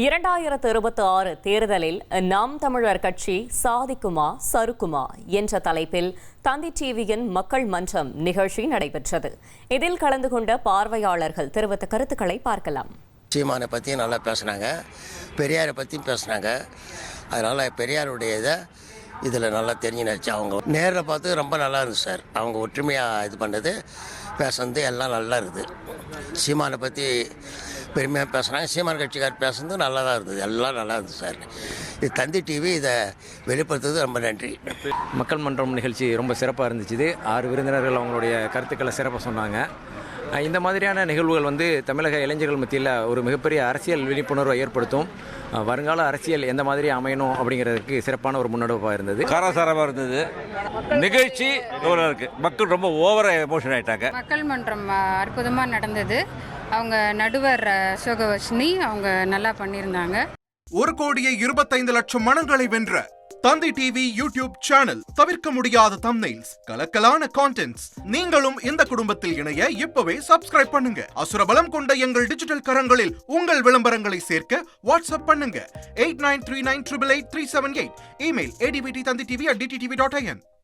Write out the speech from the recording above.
2026 தேர்தலில் நாம் தமிழர் கட்சி சாதிக்குமா சறுக்குமா என்ற தலைப்பில் தந்தி டிவியின் மக்கள் மன்றம் நிகழ்ச்சி நடைபெற்றது. இதில் கலந்து கொண்ட பார்வையாளர்கள் தெரிவித்த கருத்துக்களை பார்க்கலாம். சீமானை பற்றி நல்லா பேசினாங்க, பெரியாரை பற்றியும் பேசினாங்க. அதனால் பெரியாருடைய இதை இதில் நல்லா தெரிஞ்சுச்சு. அவங்க நேரில் பார்த்து ரொம்ப நல்லா இருந்துச்சு சார். அவங்க ஒற்றுமையாக இது பண்ணது பேசுனது எல்லாம் நல்லா இருக்குது. சீமானை பற்றி பெருமையாக பேசுனாங்க. சீமான் கட்சிக்கார் பேசுனது நல்லா தான் இருந்தது, எல்லாம் நல்லா இருந்தது சார். இது தந்தி டிவி இதை வெளிப்படுத்துறது ரொம்ப நன்றி. மக்கள் மன்றம் நிகழ்ச்சி ரொம்ப சிறப்பாக இருந்துச்சு. 6 விருந்தினர்கள் அவங்களுடைய கருத்துக்களை சிறப்பாக சொன்னாங்க. இந்த மாதிரியான நிகழ்வுகள் தமிழக இளைஞர்கள் மத்தியில் ஒரு மிகப்பெரிய அரசியல் விழிப்புணர்வை ஏற்படுத்தும். வருங்கால அரசியல் எந்த மாதிரி அமையணும் அப்படிங்கிறதுக்கு சிறப்பான ஒரு முன்னெடுப்பாக இருந்தது. காரசாரமாக இருந்தது நிகழ்ச்சி. மக்கள் ரொம்ப ஓவர எமோஷன் ஆகிட்டாங்க. மக்கள் மன்றம் அற்புதமாக நடந்தது. அவங்க நடுவர் அசோகவர்ஷினி அவங்க நல்லா பண்ணியிருந்தாங்க. 1,25,00,000 மனங்களை வென்ற தந்தி டிவி யூடியூப் சேனல். தவிர்க்க முடியாத தம்ப்நெயில்ஸ், கலக்கலான கான்டென்ட்ஸ். நீங்களும் இந்த குடும்பத்தில் இணைய இப்பவே சப்ஸ்கிரைப் பண்ணுங்க. அசுரபலம் கொண்ட எங்கள் டிஜிட்டல் கரங்களில் உங்கள் விளம்பரங்களை சேர்க்க வாட்ஸ்அப் பண்ணுங்க. 8939888378. Email advttanditv@dttv.in.